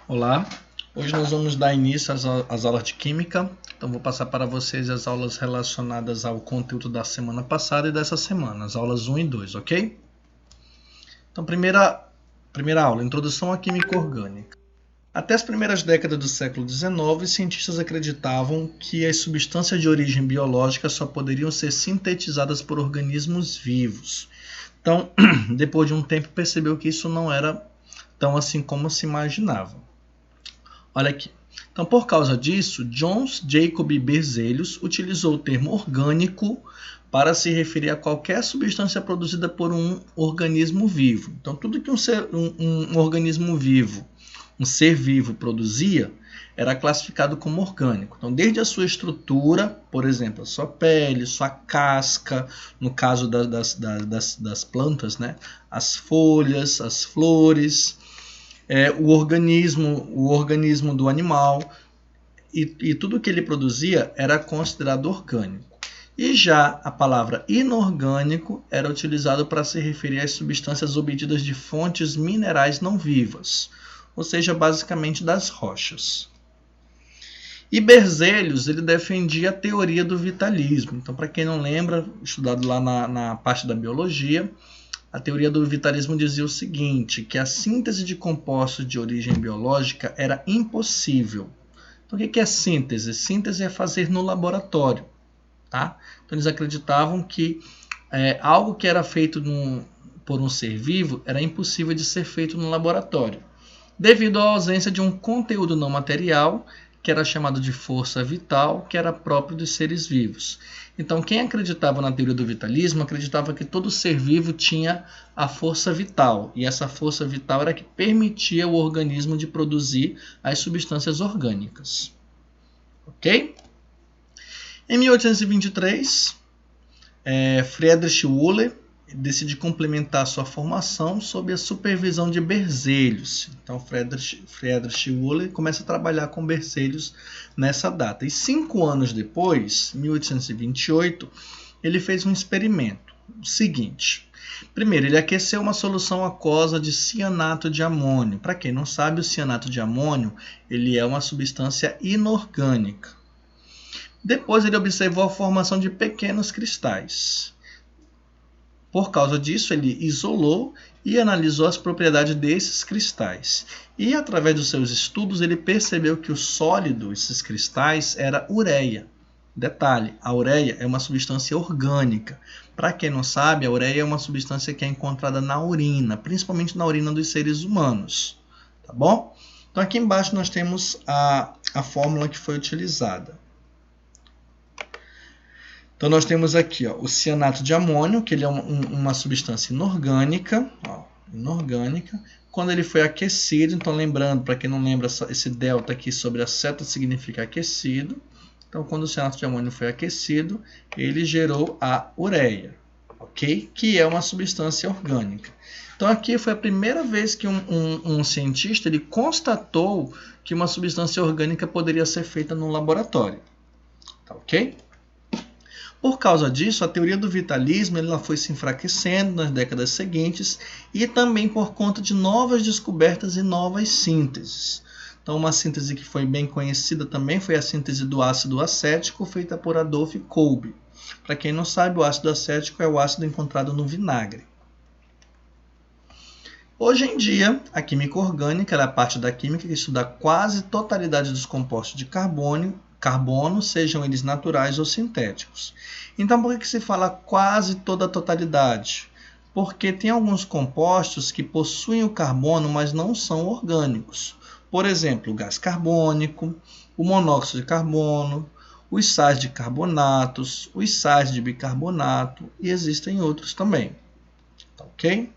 Olá, hoje nós vamos dar início às aulas de Química, então vou passar para vocês as aulas relacionadas ao conteúdo da semana passada e dessa semana, as aulas 1 e 2, ok? Então, primeira aula, Introdução à Química Orgânica. Até as primeiras décadas do século XIX, cientistas acreditavam que as substâncias de origem biológica só poderiam ser sintetizadas por organismos vivos. Então, depois de um tempo, percebeu que isso não era tão assim como se imaginava. Olha aqui. Então, por causa disso, Jöns Jacob Berzelius utilizou o termo orgânico para se referir a qualquer substância produzida por um organismo vivo. Então, tudo que um organismo vivo, um ser vivo produzia, era classificado como orgânico. Então, desde a sua estrutura, por exemplo, a sua pele, sua casca, no caso das plantas, né? As folhas, as flores, o organismo do animal, e tudo que ele produzia era considerado orgânico. E já a palavra inorgânico era utilizado para se referir às substâncias obtidas de fontes minerais não vivas, ou seja, basicamente das rochas. E Berzelius ele defendia a teoria do vitalismo. Então, para quem não lembra, estudado lá na parte da biologia, a teoria do vitalismo dizia o seguinte, que a síntese de compostos de origem biológica era impossível. Então, o que é síntese? Síntese é fazer no laboratório. Tá? Então, eles acreditavam que algo que era feito por um ser vivo era impossível de ser feito no laboratório, devido à ausência de um conteúdo não material, que era chamado de força vital, que era próprio dos seres vivos. Então, quem acreditava na teoria do vitalismo acreditava que todo ser vivo tinha a força vital, e essa força vital era que permitia o organismo de produzir as substâncias orgânicas. Ok? Em 1823, Friedrich Wöhler decide complementar sua formação sob a supervisão de Berzelius. Então, Friedrich Wöhler começa a trabalhar com Berzelius nessa data. E 5 anos depois, 1828, ele fez um experimento. O seguinte. Primeiro, ele aqueceu uma solução aquosa de cianato de amônio. Para quem não sabe, o cianato de amônio ele é uma substância inorgânica. Depois, ele observou a formação de pequenos cristais. Por causa disso, ele isolou e analisou as propriedades desses cristais. E, através dos seus estudos, ele percebeu que o sólido, esses cristais, era ureia. Detalhe, a ureia é uma substância orgânica. Para quem não sabe, a ureia é uma substância que é encontrada na urina, principalmente na urina dos seres humanos. Tá bom? Então, aqui embaixo nós temos a fórmula que foi utilizada. Então, nós temos aqui o cianato de amônio, que ele é uma substância inorgânica. Inorgânica. Quando ele foi aquecido, então lembrando, para quem não lembra, esse delta aqui sobre a seta significa aquecido. Então, quando o cianato de amônio foi aquecido, ele gerou a ureia, ok? Que é uma substância orgânica. Então, aqui foi a primeira vez que um cientista ele constatou que uma substância orgânica poderia ser feita no laboratório. Tá, ok? Por causa disso, a teoria do vitalismo ela foi se enfraquecendo nas décadas seguintes e também por conta de novas descobertas e novas sínteses. Então, uma síntese que foi bem conhecida também foi a síntese do ácido acético, feita por Adolphe Kolbe. Para quem não sabe, o ácido acético é o ácido encontrado no vinagre. Hoje em dia, a química orgânica é a parte da química que estuda quase a totalidade dos compostos de carbono, sejam eles naturais ou sintéticos. Então, por que se fala quase toda a totalidade? Porque tem alguns compostos que possuem o carbono, mas não são orgânicos. Por exemplo, o gás carbônico, o monóxido de carbono, os sais de carbonatos, os sais de bicarbonato e existem outros também. Tá, ok?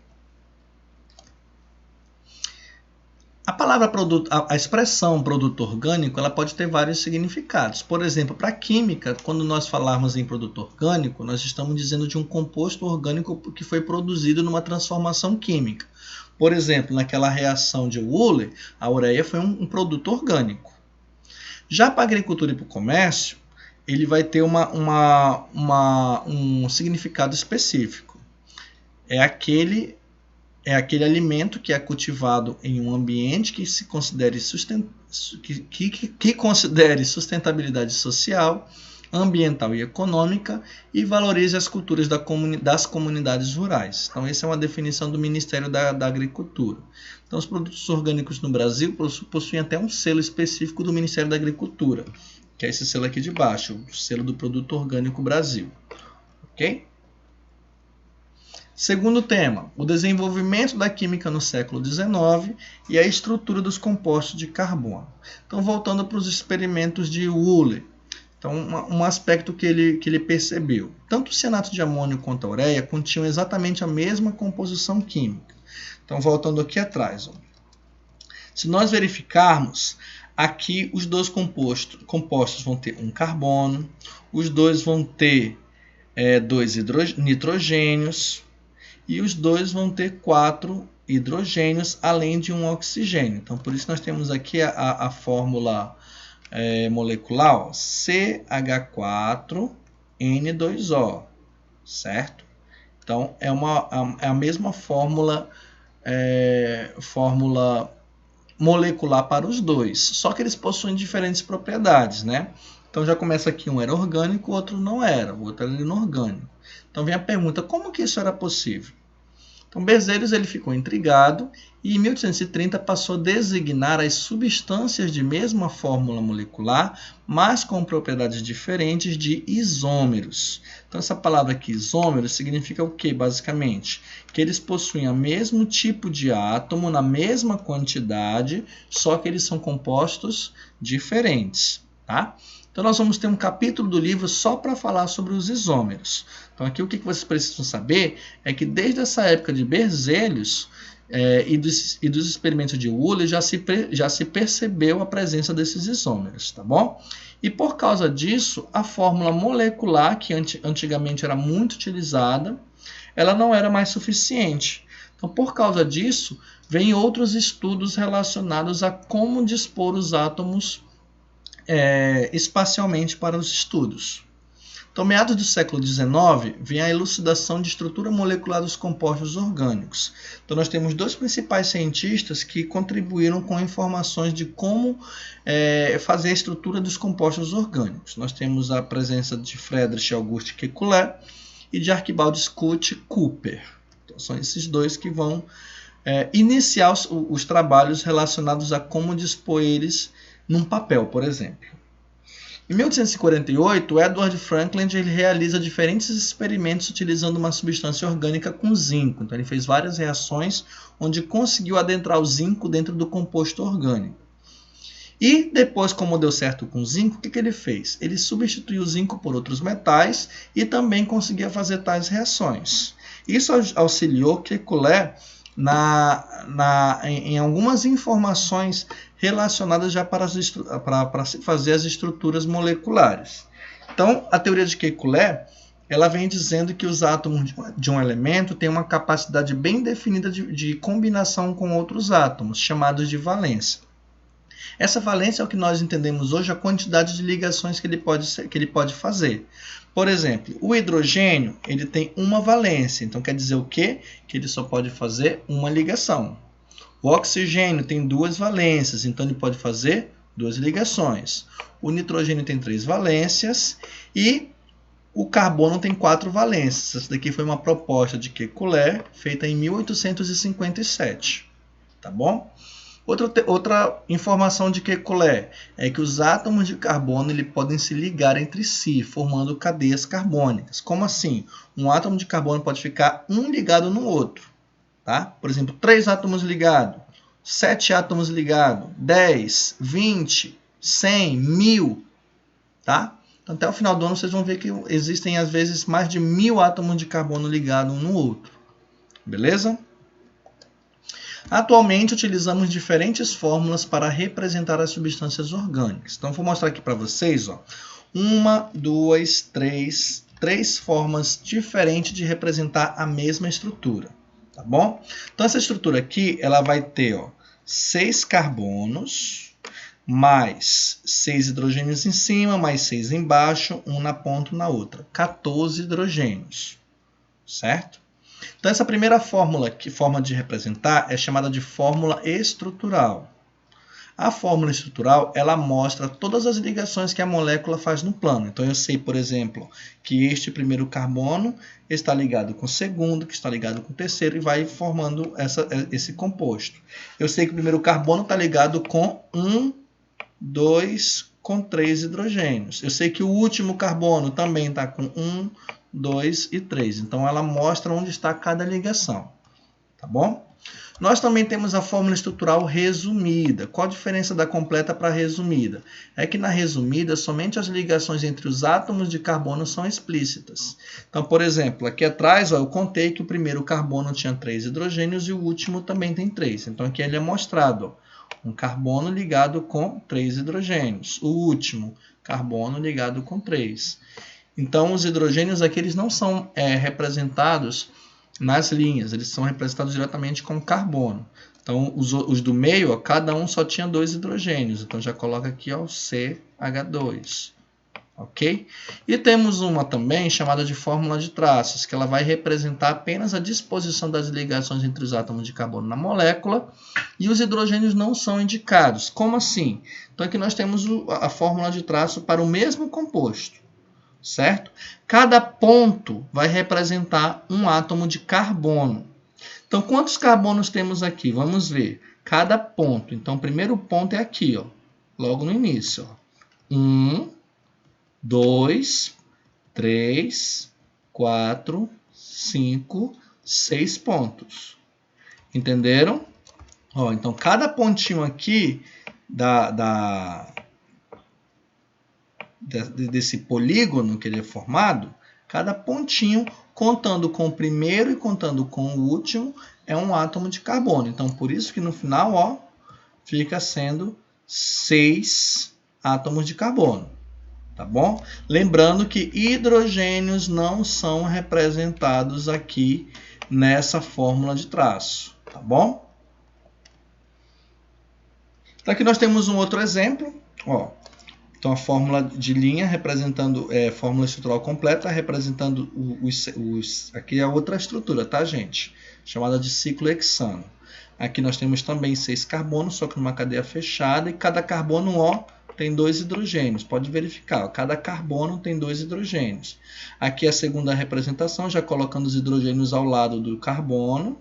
A expressão produto orgânico ela pode ter vários significados. Por exemplo, para a química, quando nós falarmos em produto orgânico, nós estamos dizendo de um composto orgânico que foi produzido numa transformação química. Por exemplo, naquela reação de Wöhler, a ureia foi um produto orgânico. Já para a agricultura e para o comércio, ele vai ter um significado específico. É aquele é aquele alimento que é cultivado em um ambiente que se considere que considere sustentabilidade social, ambiental e econômica e valorize as culturas das comunidades rurais. Então, essa é uma definição do Ministério da Agricultura. Então, os produtos orgânicos no Brasil possuem até um selo específico do Ministério da Agricultura, que é esse selo aqui de baixo, o selo do Produto Orgânico Brasil. Ok? Segundo tema, o desenvolvimento da química no século XIX e a estrutura dos compostos de carbono. Então, voltando para os experimentos de Woolley. Então, um aspecto que ele percebeu. Tanto o cianato de amônio quanto a ureia continham exatamente a mesma composição química. Então, voltando aqui atrás. Ó. Se nós verificarmos, aqui os dois compostos vão ter um carbono, os dois vão ter 2 nitrogênios, e os dois vão ter 4 hidrogênios, além de um oxigênio. Então, por isso nós temos aqui a fórmula molecular, ó, CH4N2O, certo? Então, é a mesma fórmula molecular para os dois, só que eles possuem diferentes propriedades, né? Então, já começa aqui, um era orgânico, o outro não era, o outro era inorgânico. Então vem a pergunta, como que isso era possível? Então Berzelius ele ficou intrigado e em 1830 passou a designar as substâncias de mesma fórmula molecular, mas com propriedades diferentes, de isômeros. Então essa palavra aqui, isômeros, significa o que basicamente? Que eles possuem o mesmo tipo de átomo na mesma quantidade, só que eles são compostos diferentes, tá? Então, nós vamos ter um capítulo do livro só para falar sobre os isômeros. Então, aqui o que vocês precisam saber é que desde essa época de Berzelius e dos experimentos de Woolley já se percebeu a presença desses isômeros, tá bom? E por causa disso, a fórmula molecular, que antigamente era muito utilizada, ela não era mais suficiente. Então, por causa disso, vem outros estudos relacionados a como dispor os átomos espacialmente para os estudos. Então, meados do século XIX, vem a elucidação de estrutura molecular dos compostos orgânicos. Então, nós temos dois principais cientistas que contribuíram com informações de como fazer a estrutura dos compostos orgânicos. Nós temos a presença de Friedrich August Kekulé e de Archibald Scott Cooper. Então, são esses dois que vão iniciar os trabalhos relacionados a como dispor eles num papel, por exemplo. Em 1848, Edward Franklin ele realiza diferentes experimentos utilizando uma substância orgânica com zinco. Então, ele fez várias reações onde conseguiu adentrar o zinco dentro do composto orgânico. E depois, como deu certo com o zinco, o que ele fez? Ele substituiu o zinco por outros metais e também conseguia fazer tais reações. Isso auxiliou Kekulé em algumas informações relacionadas já para se fazer as estruturas moleculares. Então, a teoria de Kekulé ela vem dizendo que os átomos de um elemento têm uma capacidade bem definida de combinação com outros átomos, chamados de valência. Essa valência é o que nós entendemos hoje, a quantidade de ligações que ele pode fazer. Por exemplo, o hidrogênio ele tem uma valência, então quer dizer o quê? Que ele só pode fazer uma ligação. O oxigênio tem 2 valências, então ele pode fazer 2 ligações. O nitrogênio tem 3 valências e o carbono tem 4 valências. Essa daqui foi uma proposta de Kekulé, feita em 1857. Tá bom? Outra informação de Kekulé é que os átomos de carbono podem se ligar entre si, formando cadeias carbônicas. Como assim? Um átomo de carbono pode ficar um ligado no outro. Tá? Por exemplo, 3 átomos ligados, 7 átomos ligados, 10, 20, 100, 1000. Tá? Então, até o final do ano vocês vão ver que existem às vezes mais de 1000 átomos de carbono ligados um no outro. Beleza? Atualmente utilizamos diferentes fórmulas para representar as substâncias orgânicas. Então vou mostrar aqui para vocês, ó, 1, 2, 3 formas diferentes de representar a mesma estrutura, tá bom? Então essa estrutura aqui, ela vai ter, ó, 6 carbonos, mais 6 hidrogênios em cima, mais 6 embaixo, um na ponta e na outra. 14 hidrogênios, certo? Então, essa primeira fórmula, forma de representar, é chamada de fórmula estrutural. A fórmula estrutural, ela mostra todas as ligações que a molécula faz no plano. Então, eu sei, por exemplo, que este primeiro carbono está ligado com o segundo, que está ligado com o terceiro, e vai formando esse composto. Eu sei que o primeiro carbono está ligado com 1, 2, com 3 hidrogênios. Eu sei que o último carbono também está com 1, 2 e 3. Então, ela mostra onde está cada ligação. Tá bom? Nós também temos a fórmula estrutural resumida. Qual a diferença da completa para a resumida? É que na resumida, somente as ligações entre os átomos de carbono são explícitas. Então, por exemplo, aqui atrás eu contei que o primeiro carbono tinha 3 hidrogênios e o último também tem 3. Então, aqui ele é mostrado. Um carbono ligado com 3 hidrogênios. O último, carbono ligado com 3. Então, os hidrogênios aqui eles não são representados nas linhas, eles são representados diretamente com carbono. Então, os do meio, ó, cada um só tinha 2 hidrogênios. Então, já coloca aqui ó, o CH2. Ok? E temos uma também chamada de fórmula de traços, que ela vai representar apenas a disposição das ligações entre os átomos de carbono na molécula e os hidrogênios não são indicados. Como assim? Então, aqui nós temos a fórmula de traço para o mesmo composto. Certo? Cada ponto vai representar um átomo de carbono. Então, quantos carbonos temos aqui? Vamos ver. Cada ponto. Então, o primeiro ponto é aqui, ó, logo no início. 1, 2, 3, 4, 5, 6 pontos. Entenderam? Ó, então, cada pontinho aqui desse polígono que ele é formado, cada pontinho, contando com o primeiro e contando com o último, é um átomo de carbono. Então, por isso que no final, ó, fica sendo 6 átomos de carbono. Tá bom? Lembrando que hidrogênios não são representados aqui nessa fórmula de traço. Tá bom? Então, aqui nós temos um outro exemplo. Ó. Então, a fórmula de linha representando, fórmula estrutural completa, representando aqui é outra estrutura, tá, gente? Chamada de ciclo hexano. Aqui nós temos também 6 carbonos, só que numa cadeia fechada, e cada carbono, ó, tem 2 hidrogênios. Pode verificar, ó, cada carbono tem 2 hidrogênios. Aqui é a segunda representação, já colocando os hidrogênios ao lado do carbono.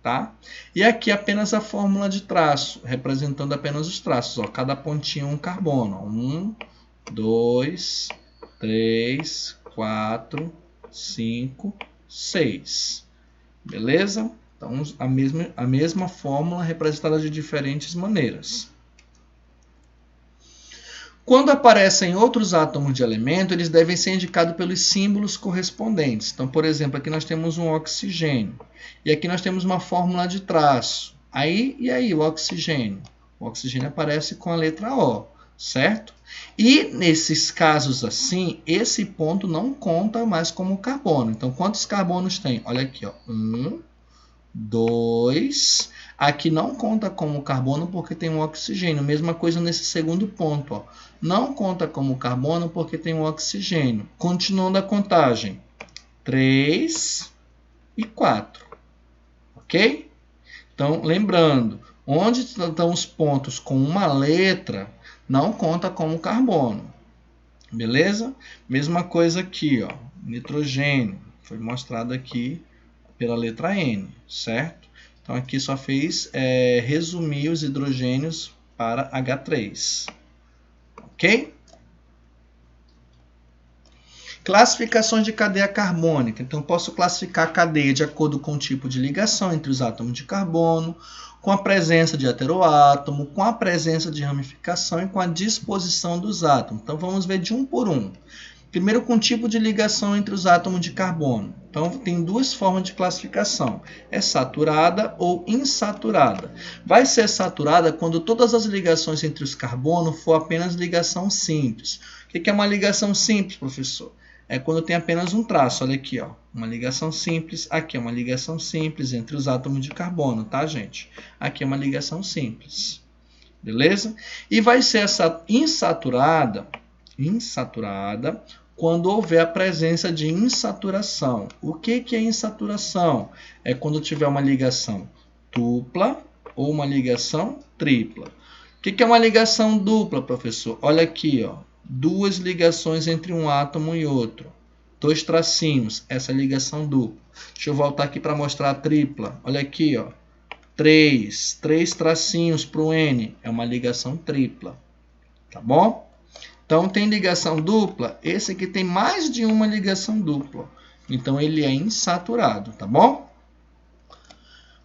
Tá? E aqui apenas a fórmula de traço, representando apenas os traços. Ó, cada pontinho um carbono. 1, 2, 3, 4, 5, 6. Beleza? Então, a mesma fórmula representada de diferentes maneiras. Quando aparecem outros átomos de elemento, eles devem ser indicados pelos símbolos correspondentes. Então, por exemplo, aqui nós temos um oxigênio. E aqui nós temos uma fórmula de traço. E aí, o oxigênio? O oxigênio aparece com a letra O, certo? E nesses casos assim, esse ponto não conta mais como carbono. Então, quantos carbonos tem? Olha aqui, ó. 1, 2... Aqui não conta como carbono porque tem um oxigênio. Mesma coisa nesse segundo ponto. Ó. Não conta como carbono porque tem um oxigênio. Continuando a contagem. 3 e 4. Ok? Então, lembrando, onde estão os pontos com uma letra, não conta como carbono. Beleza? Mesma coisa aqui, ó. Nitrogênio. Foi mostrado aqui pela letra N, certo? Então, aqui só fez resumir os hidrogênios para H3. Ok? Classificações de cadeia carbônica. Então, posso classificar a cadeia de acordo com o tipo de ligação entre os átomos de carbono, com a presença de heteroátomo, com a presença de ramificação e com a disposição dos átomos. Então, vamos ver de um por um. Primeiro, com o tipo de ligação entre os átomos de carbono. Então, tem duas formas de classificação. É saturada ou insaturada. Vai ser saturada quando todas as ligações entre os carbonos for apenas ligação simples. O que é uma ligação simples, professor? É quando tem apenas um traço. Olha aqui, ó. Uma ligação simples. Aqui é uma ligação simples entre os átomos de carbono, tá, gente? Aqui é uma ligação simples. Beleza? E vai ser essa insaturada quando houver a presença de insaturação. O que é insaturação? É quando tiver uma ligação dupla ou uma ligação tripla. O que é uma ligação dupla, professor? Olha aqui, ó, duas ligações entre um átomo e outro. 2 tracinhos, essa é a ligação dupla. Deixa eu voltar aqui para mostrar a tripla. Olha aqui, ó, 3 tracinhos para o N, é uma ligação tripla. Tá bom? Então, tem ligação dupla, esse aqui tem mais de uma ligação dupla. Então, ele é insaturado, tá bom?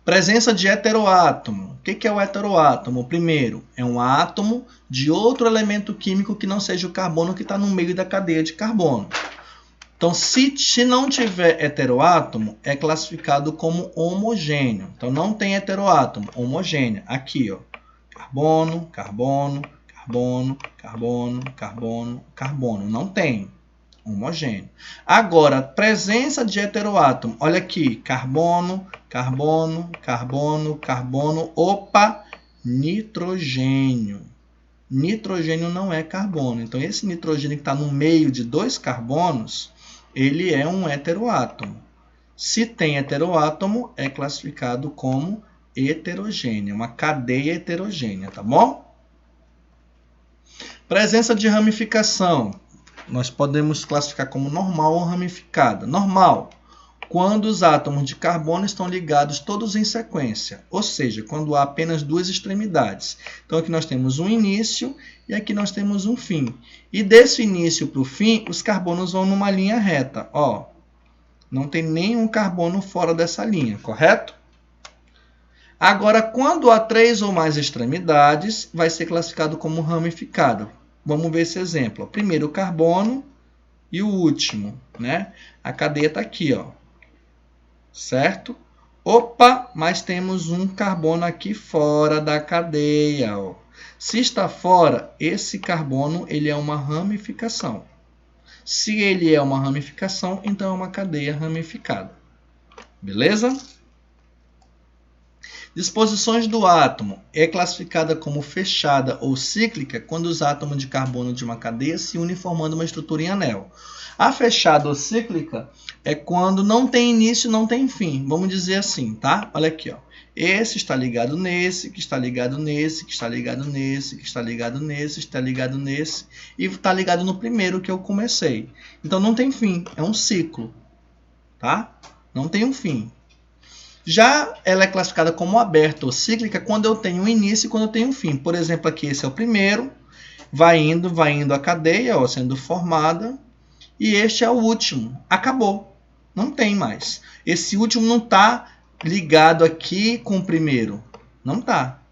Presença de heteroátomo. O que é o heteroátomo? Primeiro, é um átomo de outro elemento químico que não seja o carbono que está no meio da cadeia de carbono. Então, se não tiver heteroátomo, é classificado como homogêneo. Então, não tem heteroátomo, homogêneo. Aqui, ó, carbono, carbono, carbono, carbono, carbono, carbono. Não tem. Homogêneo. Agora, presença de heteroátomo. Olha aqui. Carbono, carbono, carbono, carbono. Opa! Nitrogênio. Nitrogênio não é carbono. Então, esse nitrogênio que está no meio de 2 carbonos, ele é um heteroátomo. Se tem heteroátomo, é classificado como heterogêneo. Uma cadeia heterogênea, tá bom? Presença de ramificação. Nós podemos classificar como normal ou ramificada. Normal, quando os átomos de carbono estão ligados todos em sequência, ou seja, quando há apenas 2 extremidades. Então, aqui nós temos um início e aqui nós temos um fim. E desse início para o fim, os carbonos vão numa linha reta. Ó, não tem nenhum carbono fora dessa linha, correto? Agora, quando há 3 ou mais extremidades, vai ser classificado como ramificado. Vamos ver esse exemplo. Primeiro o carbono e o último, né? A cadeia está aqui, ó. Certo? Opa, mas temos um carbono aqui fora da cadeia, ó. Se está fora, esse carbono ele é uma ramificação. Se ele é uma ramificação, então é uma cadeia ramificada. Beleza? Disposições do átomo. É classificada como fechada ou cíclica quando os átomos de carbono de uma cadeia se unem formando uma estrutura em anel. A fechada ou cíclica é quando não tem início, não tem fim. Vamos dizer assim, tá? Olha aqui, ó. Esse está ligado nesse, que está ligado nesse, que está ligado nesse, que está ligado nesse, está ligado nesse, e está ligado no primeiro que eu comecei. Então não tem fim, é um ciclo, tá? Não tem um fim. Já ela é classificada como aberta ou cíclica quando eu tenho um início e quando eu tenho um fim. Por exemplo, aqui esse é o primeiro, vai indo a cadeia, ó, sendo formada, e este é o último. Acabou, não tem mais. Esse último não está ligado aqui com o primeiro, não está,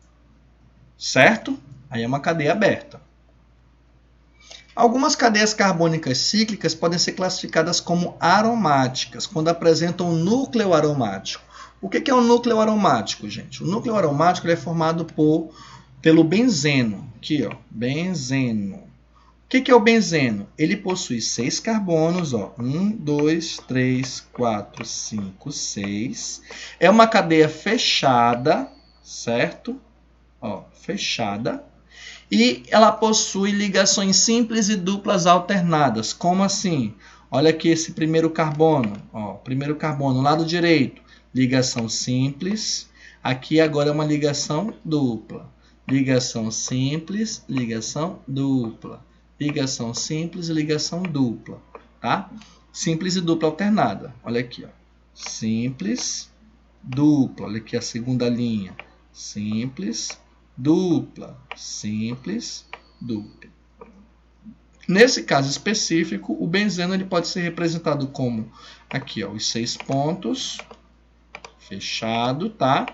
certo? Aí é uma cadeia aberta. Algumas cadeias carbônicas cíclicas podem ser classificadas como aromáticas, quando apresentam um núcleo aromático. O que é um núcleo aromático, gente? O núcleo aromático ele é formado pelo benzeno. Aqui, ó, benzeno. O que é o benzeno? Ele possui 6 carbonos, ó, 1, 2, 3, 4, 5, 6. É uma cadeia fechada, certo? Ó, fechada. E ela possui ligações simples e duplas alternadas. Como assim? Olha aqui esse primeiro carbono, ó, primeiro carbono, lado direito. Ligação simples. Aqui agora é uma ligação dupla. Ligação simples, ligação dupla. Ligação simples e ligação dupla. Tá? Simples e dupla alternada. Olha aqui. Ó. Simples, dupla. Olha aqui a segunda linha. Simples, dupla. Simples, dupla. Nesse caso específico, o benzeno ele pode ser representado como aqui, ó, os 6 pontos. Fechado, tá?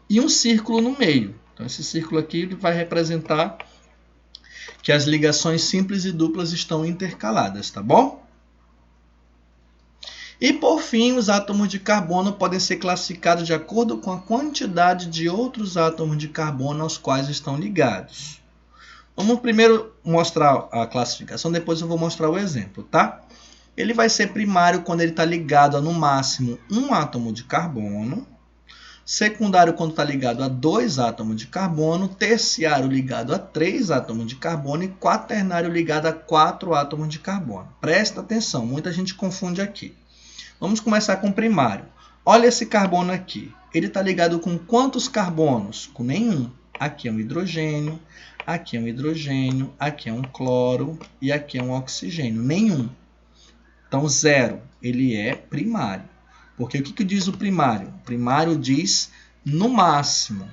E um círculo no meio. Então, esse círculo aqui ele vai representar que as ligações simples e duplas estão intercaladas, tá bom? E, por fim, os átomos de carbono podem ser classificados de acordo com a quantidade de outros átomos de carbono aos quais estão ligados. Vamos primeiro mostrar a classificação, depois eu vou mostrar o exemplo, tá? Ele vai ser primário quando ele está ligado a, no máximo, um átomo de carbono. Secundário quando está ligado a 2 átomos de carbono, terciário ligado a 3 átomos de carbono e quaternário ligado a 4 átomos de carbono. Presta atenção, muita gente confunde aqui. Vamos começar com o primário. Olha esse carbono aqui. Ele está ligado com quantos carbonos? Com nenhum. Aqui é um hidrogênio, aqui é um hidrogênio, aqui é um cloro e aqui é um oxigênio. Nenhum. Então, 0. Ele é primário. Porque o que diz o primário? O primário diz no máximo.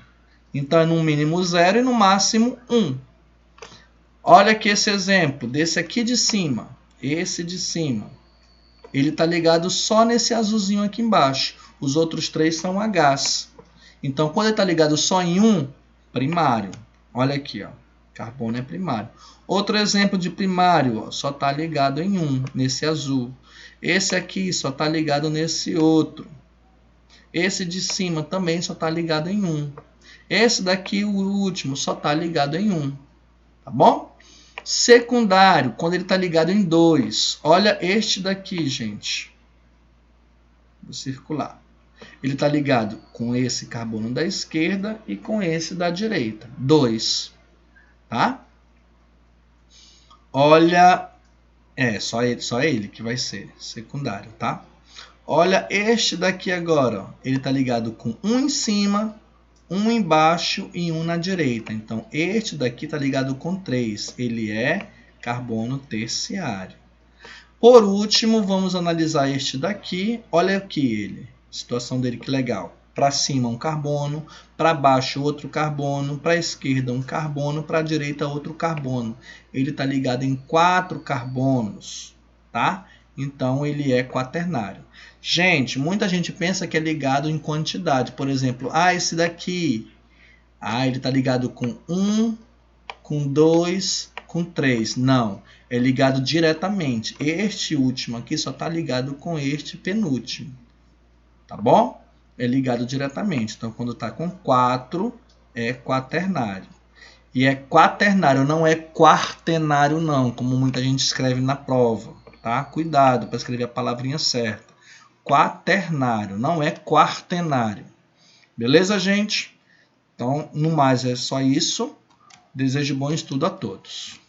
Então, é no mínimo 0 e no máximo 1. Olha aqui esse exemplo, desse aqui de cima. Esse de cima. Ele está ligado só nesse azulzinho aqui embaixo. Os outros 3 são Hs. Então, quando ele está ligado só em um, primário. Olha aqui, ó. Carbono é primário. Outro exemplo de primário, ó, só está ligado em um, nesse azul. Esse aqui só está ligado nesse outro. Esse de cima também só está ligado em um. Esse daqui, o último, só está ligado em um. Tá bom? Secundário, quando ele está ligado em 2. Olha este daqui, gente. Vou circular. Ele está ligado com esse carbono da esquerda e com esse da direita. 2. Tá? Olha... só ele que vai ser secundário, tá? Olha este daqui agora, ó. Ele está ligado com um em cima, um embaixo e um na direita. Então, este daqui está ligado com 3. Ele é carbono terciário. Por último, vamos analisar este daqui. Olha aqui ele, a situação dele, que legal. Para cima um carbono, para baixo outro carbono, para a esquerda um carbono, para a direita outro carbono. Ele está ligado em 4 carbonos, tá? Então, ele é quaternário. Gente, muita gente pensa que é ligado em quantidade. Por exemplo, esse daqui, ele está ligado com 1, com 2, com 3. Não, é ligado diretamente. Este último aqui só está ligado com este penúltimo, tá bom? É ligado diretamente. Então, quando está com 4, é quaternário. E é quaternário, não é quartenário não, como muita gente escreve na prova. Tá? Cuidado para escrever a palavrinha certa. Quaternário, não é quartenário. Beleza, gente? Então, no mais é só isso. Desejo bom estudo a todos.